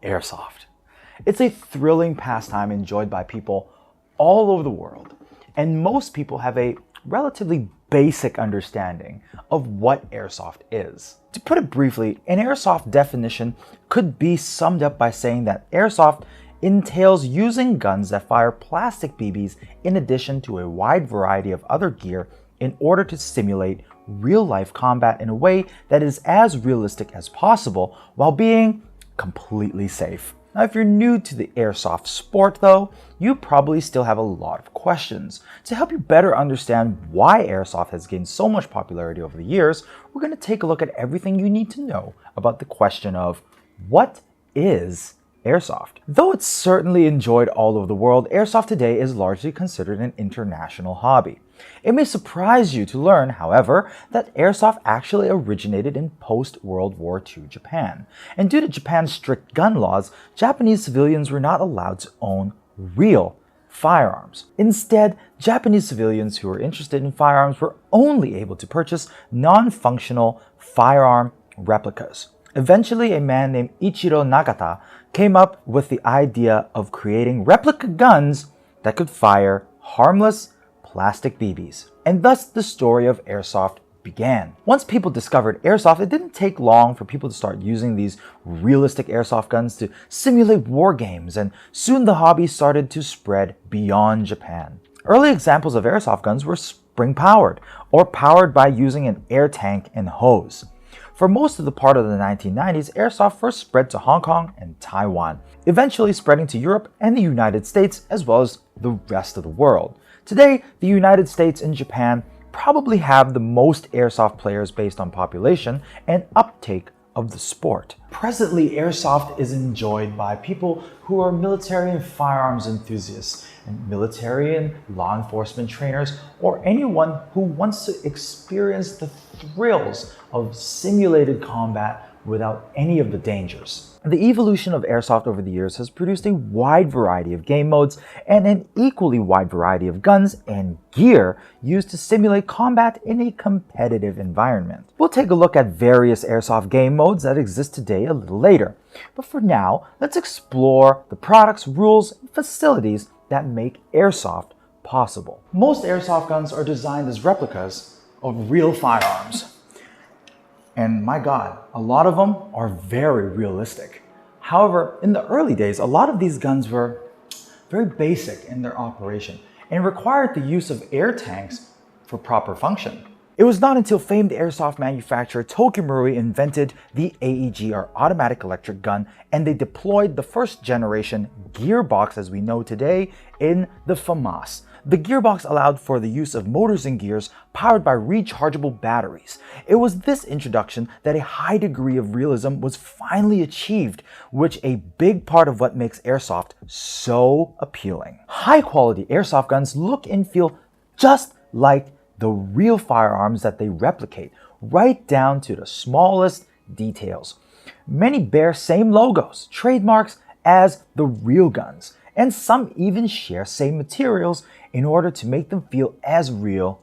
Airsoft. It's a thrilling pastime enjoyed by people all over the world, and most people have a relatively basic understanding of what airsoft is. To put it briefly, an airsoft definition could be summed up by saying that airsoft entails using guns that fire plastic BBs in addition to a wide variety of other gear in order to simulate real-life combat in a way that is as realistic as possible while being completely safe. Now, if you're new to the airsoft sport though, you probably still have a lot of questions. To help you better understand why airsoft has gained so much popularity over the years, we're going to take a look at everything you need to know about the question of what is airsoft. Though it's certainly enjoyed all over the world, airsoft today is largely considered an international hobby. It may surprise you to learn, however, that airsoft actually originated in post-World War II Japan. And due to Japan's strict gun laws, Japanese civilians were not allowed to own real firearms. Instead, Japanese civilians who were interested in firearms were only able to purchase non-functional firearm replicas. Eventually, a man named Ichiro Nagata came up with the idea of creating replica guns that could fire harmless plastic BBs. And thus the story of airsoft began. Once people discovered airsoft, it didn't take long for people to start using these realistic airsoft guns to simulate war games, and soon the hobby started to spread beyond Japan. Early examples of airsoft guns were spring-powered, or powered by using an air tank and hose. For most of the part of the 1990s, airsoft first spread to Hong Kong and Taiwan, eventually spreading to Europe and the United States as well as the rest of the world. Today, the United States and Japan probably have the most airsoft players based on population and uptake of the sport. Presently, airsoft is enjoyed by people who are military and firearms enthusiasts, and military and law enforcement trainers, or anyone who wants to experience the thrills of simulated combat without any of the dangers. The evolution of airsoft over the years has produced a wide variety of game modes and an equally wide variety of guns and gear used to simulate combat in a competitive environment. We'll take a look at various airsoft game modes that exist today a little later. But for now, let's explore the products, rules, and facilities that make airsoft possible. Most airsoft guns are designed as replicas of real firearms. And my God, a lot of them are very realistic. However, in the early days, a lot of these guns were very basic in their operation and required the use of air tanks for proper function. It was not until famed airsoft manufacturer Tokimarui invented the AEG, or automatic electric gun, and they deployed the first generation gearbox as we know today in the FAMAS. The gearbox allowed for the use of motors and gears powered by rechargeable batteries. It was this introduction that a high degree of realism was finally achieved, which a big part of what makes airsoft so appealing. High-quality airsoft guns look and feel just like the real firearms that they replicate, right down to the smallest details. Many bear same logos, trademarks as the real guns, and some even share same materials in order to make them feel as real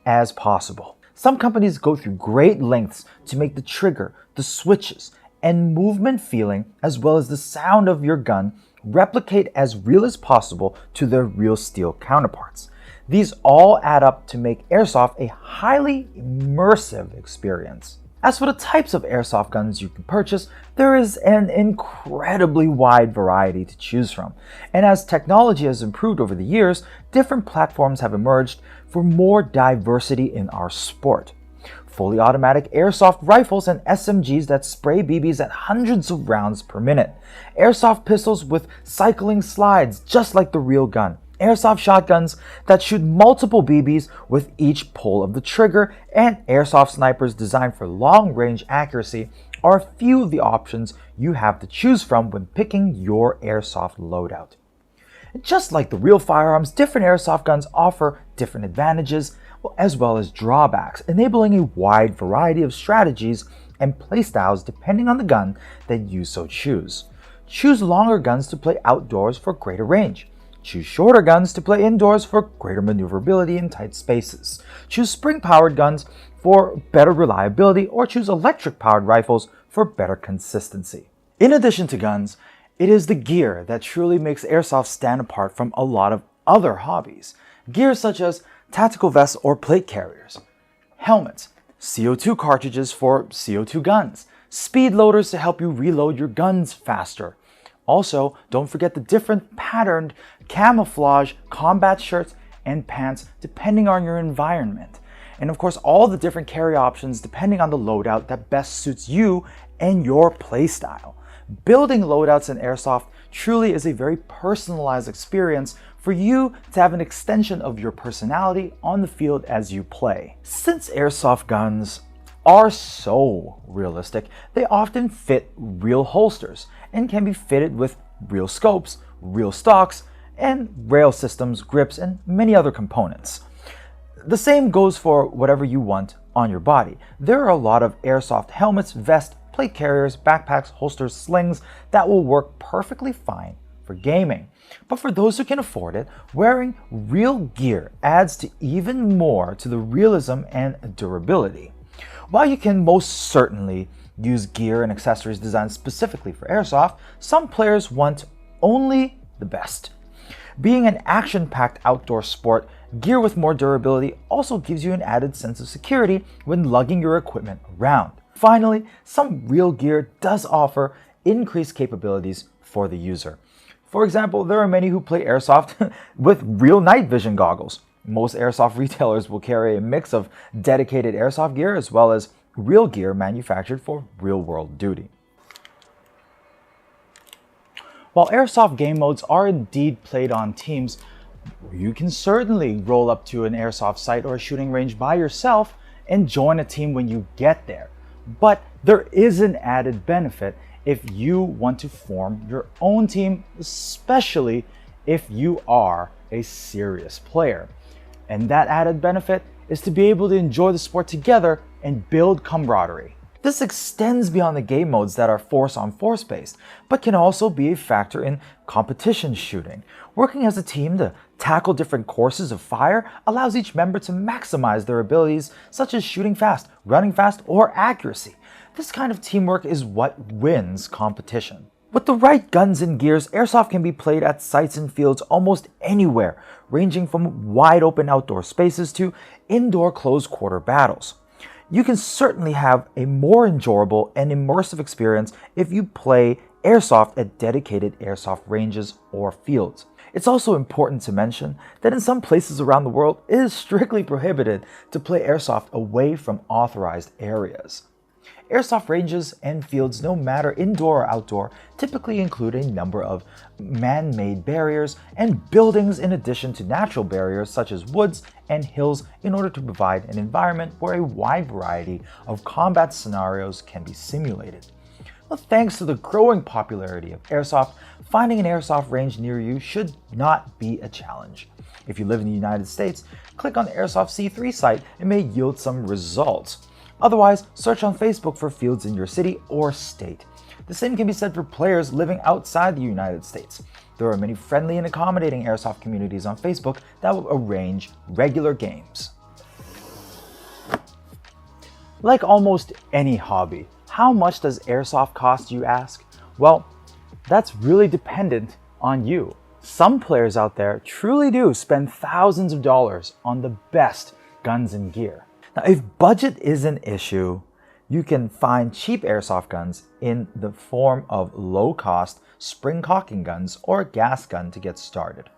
as possible. Some companies go through great lengths to make the trigger, the switches, and movement feeling, as well as the sound of your gun, replicate as real as possible to their real steel counterparts. These all add up to make airsoft a highly immersive experience. As for the types of airsoft guns you can purchase, there is an incredibly wide variety to choose from. And as technology has improved over the years, different platforms have emerged for more diversity in our sport. Fully automatic airsoft rifles and SMGs that spray BBs at hundreds of rounds per minute. Airsoft pistols with cycling slides just like the real gun. Airsoft shotguns that shoot multiple BBs with each pull of the trigger, and airsoft snipers designed for long-range accuracy are a few of the options you have to choose from when picking your airsoft loadout. Just like the real firearms, different airsoft guns offer different advantages as well as drawbacks, enabling a wide variety of strategies and playstyles depending on the gun that you so choose. Choose longer guns to play outdoors for greater range. Choose shorter guns to play indoors for greater maneuverability in tight spaces. Choose spring-powered guns for better reliability, or choose electric-powered rifles for better consistency. In addition to guns, it is the gear that truly makes airsoft stand apart from a lot of other hobbies. Gear such as tactical vests or plate carriers, helmets, CO2 cartridges for CO2 guns, speed loaders to help you reload your guns faster. Also, don't forget the different patterned camouflage combat shirts and pants depending on your environment. And of course, all the different carry options depending on the loadout that best suits you and your playstyle. Building loadouts in airsoft truly is a very personalized experience for you to have an extension of your personality on the field as you play. Since airsoft guns are so realistic, they often fit real holsters and can be fitted with real scopes, real stocks, and rail systems, grips, and many other components. The same goes for whatever you want on your body. There are a lot of airsoft helmets, vests, plate carriers, backpacks, holsters, slings that will work perfectly fine for gaming. But for those who can afford it, wearing real gear adds to even more to the realism and durability. While you can most certainly use gear and accessories designed specifically for airsoft, some players want only the best. Being an action-packed outdoor sport, gear with more durability also gives you an added sense of security when lugging your equipment around. Finally, some real gear does offer increased capabilities for the user. For example, there are many who play airsoft with real night vision goggles. Most airsoft retailers will carry a mix of dedicated airsoft gear as well as real gear manufactured for real-world duty. While airsoft game modes are indeed played on teams, you can certainly roll up to an airsoft site or a shooting range by yourself and join a team when you get there. But there is an added benefit if you want to form your own team, especially if you are a serious player. And that added benefit is to be able to enjoy the sport together and build camaraderie. This extends beyond the game modes that are force-on-force based, but can also be a factor in competition shooting. Working as a team to tackle different courses of fire allows each member to maximize their abilities, such as shooting fast, running fast, or accuracy. This kind of teamwork is what wins competition. With the right guns and gears, airsoft can be played at sites and fields almost anywhere, ranging from wide open outdoor spaces to indoor closed quarter battles. You can certainly have a more enjoyable and immersive experience if you play airsoft at dedicated airsoft ranges or fields. It's also important to mention that in some places around the world, it is strictly prohibited to play airsoft away from authorized areas. Airsoft ranges and fields, no matter indoor or outdoor, typically include a number of man-made barriers and buildings in addition to natural barriers such as woods and hills in order to provide an environment where a wide variety of combat scenarios can be simulated. Well, thanks to the growing popularity of airsoft, finding an airsoft range near you should not be a challenge. If you live in the United States, click on the Airsoft C3 site and may yield some results. Otherwise, search on Facebook for fields in your city or state. The same can be said for players living outside the United States. There are many friendly and accommodating airsoft communities on Facebook that will arrange regular games. Like almost any hobby, how much does airsoft cost, you ask? Well, that's really dependent on you. Some players out there truly do spend thousands of dollars on the best guns and gear. Now, if budget is an issue, you can find cheap airsoft guns in the form of low-cost spring caulking guns or a gas gun to get started.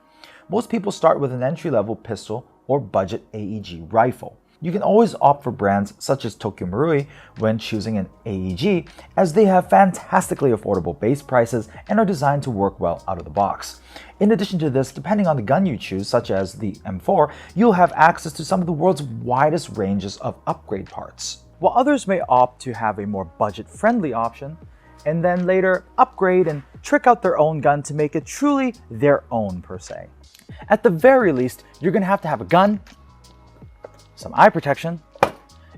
Most people start with an entry-level pistol or budget AEG rifle. You can always opt for brands such as Tokyo Marui when choosing an AEG, as they have fantastically affordable base prices and are designed to work well out of the box. In addition to this, depending on the gun you choose, such as the M4, you'll have access to some of the world's widest ranges of upgrade parts. While others may opt to have a more budget-friendly option, and then later upgrade and trick out their own gun to make it truly their own per se. At the very least, you're going to have a gun, some eye protection,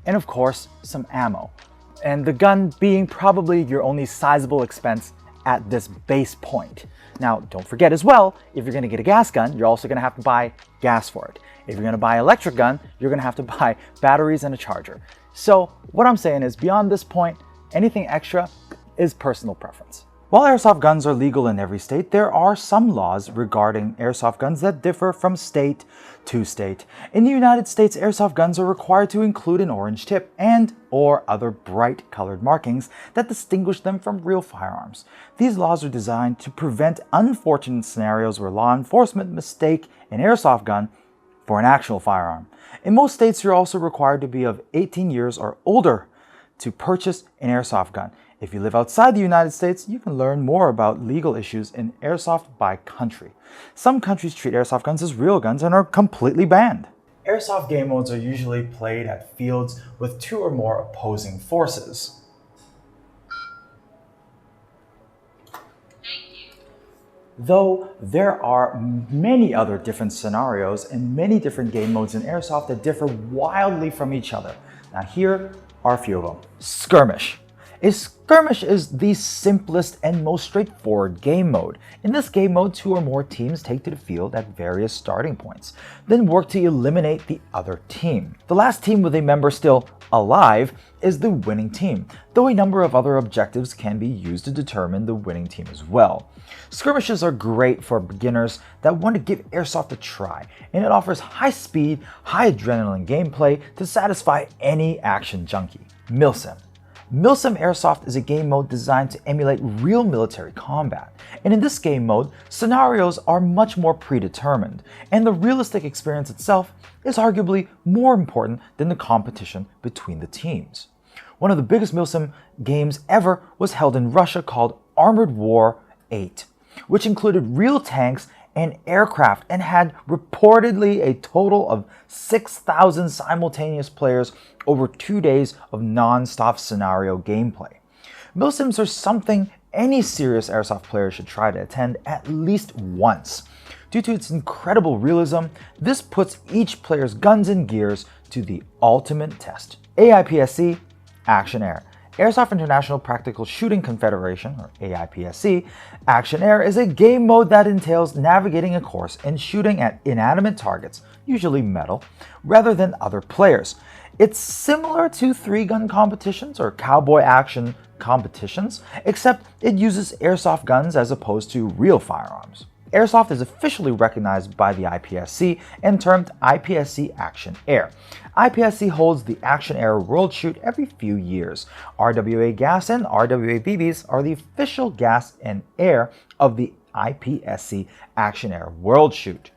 and of course, some ammo. And the gun being probably your only sizable expense at this base point. Now, don't forget as well, if you're gonna get a gas gun, you're also gonna have to buy gas for it. If you're gonna buy an electric gun, you're gonna have to buy batteries and a charger. So what I'm saying is, beyond this point, anything extra is personal preference. While airsoft guns are legal in every state, there are some laws regarding airsoft guns that differ from state to state. In the United States, airsoft guns are required to include an orange tip and or other bright colored markings that distinguish them from real firearms. These laws are designed to prevent unfortunate scenarios where law enforcement mistake an airsoft gun for an actual firearm. In most states, you're also required to be of 18 years or older to purchase an airsoft gun. If you live outside the United States, you can learn more about legal issues in airsoft by country. Some countries treat airsoft guns as real guns and are completely banned. Airsoft game modes are usually played at fields with 2 or more opposing forces. Though there are many other different scenarios and many different game modes in airsoft that differ wildly from each other. Now here are a few of them. Skirmish. A skirmish is the simplest and most straightforward game mode. In this game mode, 2 or more teams take to the field at various starting points, then work to eliminate the other team. The last team with a member still alive is the winning team, though a number of other objectives can be used to determine the winning team as well. Skirmishes are great for beginners that want to give airsoft a try, and it offers high speed, high adrenaline gameplay to satisfy any action junkie. Milsim. Milsim Airsoft is a game mode designed to emulate real military combat, and in this game mode, scenarios are much more predetermined, and the realistic experience itself is arguably more important than the competition between the teams. One of the biggest Milsim games ever was held in Russia called Armored War 8, which included real tanks and aircraft and had reportedly a total of 6,000 simultaneous players over 2 days of non-stop scenario gameplay. Milsims are something any serious airsoft player should try to attend at least once. Due to its incredible realism, this puts each player's guns and gears to the ultimate test. AIPSC, Action Air. Airsoft International Practical Shooting Confederation, or AIPSC, Action Air is a game mode that entails navigating a course and shooting at inanimate targets, usually metal, rather than other players. It's similar to 3-gun competitions or cowboy action competitions, except it uses airsoft guns as opposed to real firearms. Airsoft is officially recognized by the IPSC and termed IPSC Action Air. IPSC holds the Action Air World Shoot every few years. RWA Gas and RWA BBs are the official gas and air of the IPSC Action Air World Shoot.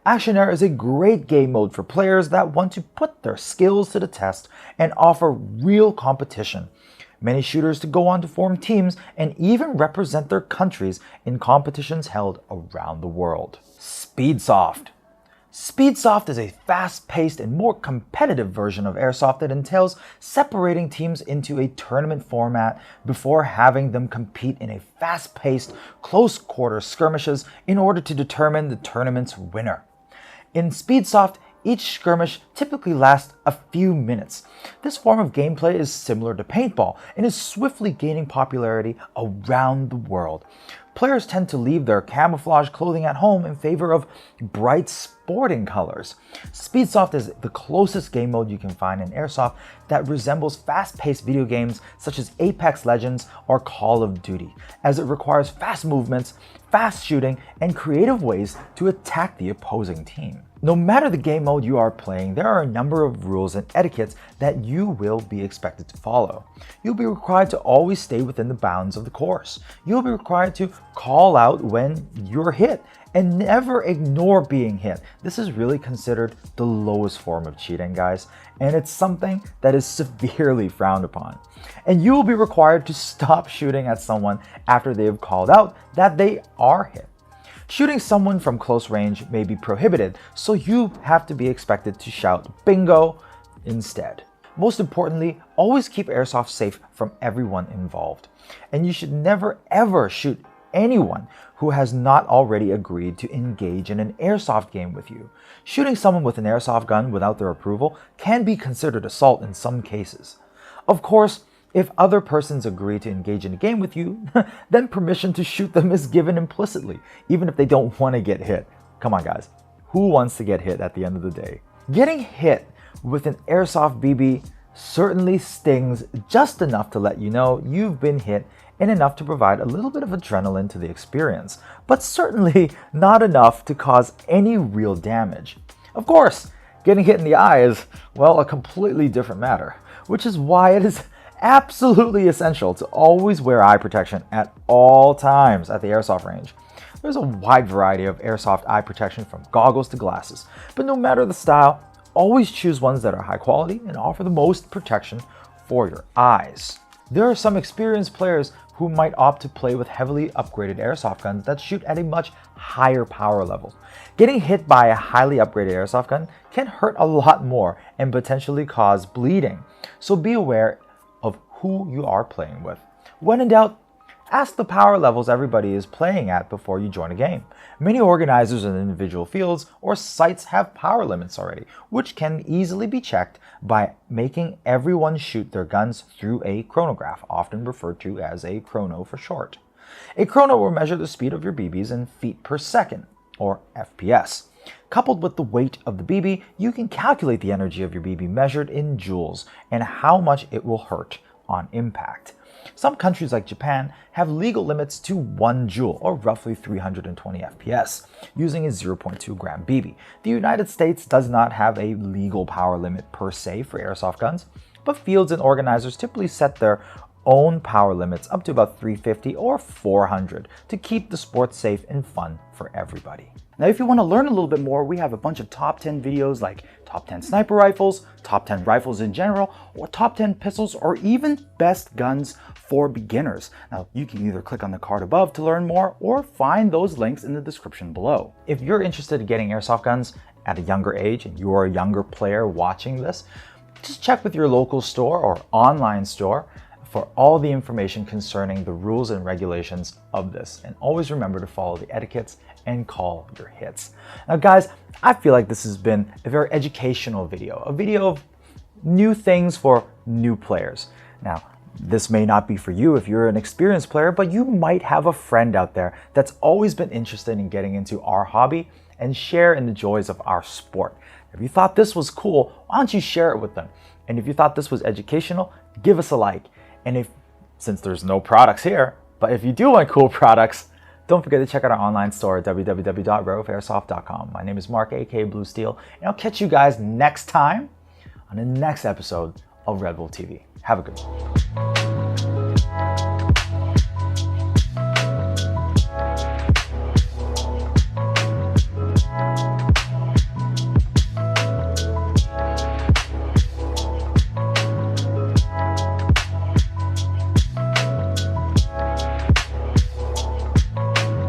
Action Air is a great game mode for players that want to put their skills to the test and offer real competition. Many shooters to go on to form teams and even represent their countries in competitions held around the world. Speedsoft. Speedsoft is a fast-paced and more competitive version of airsoft that entails separating teams into a tournament format before having them compete in a fast-paced, close-quarter skirmishes in order to determine the tournament's winner. In Speedsoft, each skirmish typically lasts a few minutes. This form of gameplay is similar to paintball and is swiftly gaining popularity around the world. Players tend to leave their camouflage clothing at home in favor of bright sporting colors. Speedsoft is the closest game mode you can find in airsoft that resembles fast-paced video games such as Apex Legends or Call of Duty, as it requires fast movements, fast shooting, and creative ways to attack the opposing team. No matter the game mode you are playing, there are a number of rules and etiquettes that you will be expected to follow. You'll be required to always stay within the bounds of the course. You'll be required to call out when you're hit and never ignore being hit. This is really considered the lowest form of cheating, guys, and it's something that is severely frowned upon. And you will be required to stop shooting at someone after they have called out that they are hit. Shooting someone from close range may be prohibited, so you have to be expected to shout bingo instead. Most importantly, always keep airsoft safe from everyone involved. And you should never ever shoot anyone who has not already agreed to engage in an airsoft game with you. Shooting someone with an airsoft gun without their approval can be considered assault in some cases. Of course, if other persons agree to engage in a game with you, then permission to shoot them is given implicitly, even if they don't want to get hit. Come on, guys. Who wants to get hit at the end of the day? Getting hit with an airsoft BB certainly stings just enough to let you know you've been hit and enough to provide a little bit of adrenaline to the experience, but certainly not enough to cause any real damage. Of course, getting hit in the eye is, well, a completely different matter, which is why it is absolutely essential to always wear eye protection at all times at the airsoft range. There's a wide variety of airsoft eye protection from goggles to glasses, but no matter the style, always choose ones that are high quality and offer the most protection for your eyes. There are some experienced players who might opt to play with heavily upgraded airsoft guns that shoot at a much higher power level. Getting hit by a highly upgraded airsoft gun can hurt a lot more and potentially cause bleeding, so be aware of who you are playing with. When in doubt, ask the power levels everybody is playing at before you join a game. Many organizers in individual fields or sites have power limits already, which can easily be checked by making everyone shoot their guns through a chronograph, often referred to as a chrono for short. A chrono will measure the speed of your BBs in feet per second, or FPS. Coupled with the weight of the BB, you can calculate the energy of your BB measured in joules and how much it will hurt on impact. Some countries like Japan have legal limits to 1 joule, or roughly 320 FPS, using a 0.2 gram BB. The United States does not have a legal power limit per se for airsoft guns, but fields and organizers typically set their own power limits up to about 350 or 400 to keep the sport safe and fun for everybody. Now, if you want to learn a little bit more, we have a bunch of top 10 videos like top 10 sniper rifles, top 10 rifles in general, or top 10 pistols, or even best guns for beginners. Now, you can either click on the card above to learn more or find those links in the description below. If you're interested in getting airsoft guns at a younger age and you're a younger player watching this, just check with your local store or online store for all the information concerning the rules and regulations of this. And always remember to follow the etiquettes and call your hits. Now guys, I feel like this has been a very educational video, a video of new things for new players. Now, this may not be for you if you're an experienced player, but you might have a friend out there that's always been interested in getting into our hobby and share in the joys of our sport. If you thought this was cool, why don't you share it with them? And if you thought this was educational, give us a like. And since there's no products here, but if you do want cool products, don't forget to check out our online store at www.redwolfairsoft.com. My name is Mark, aka Blue Steel, and I'll catch you guys next time on the next episode of RedWolf TV. Have a good one.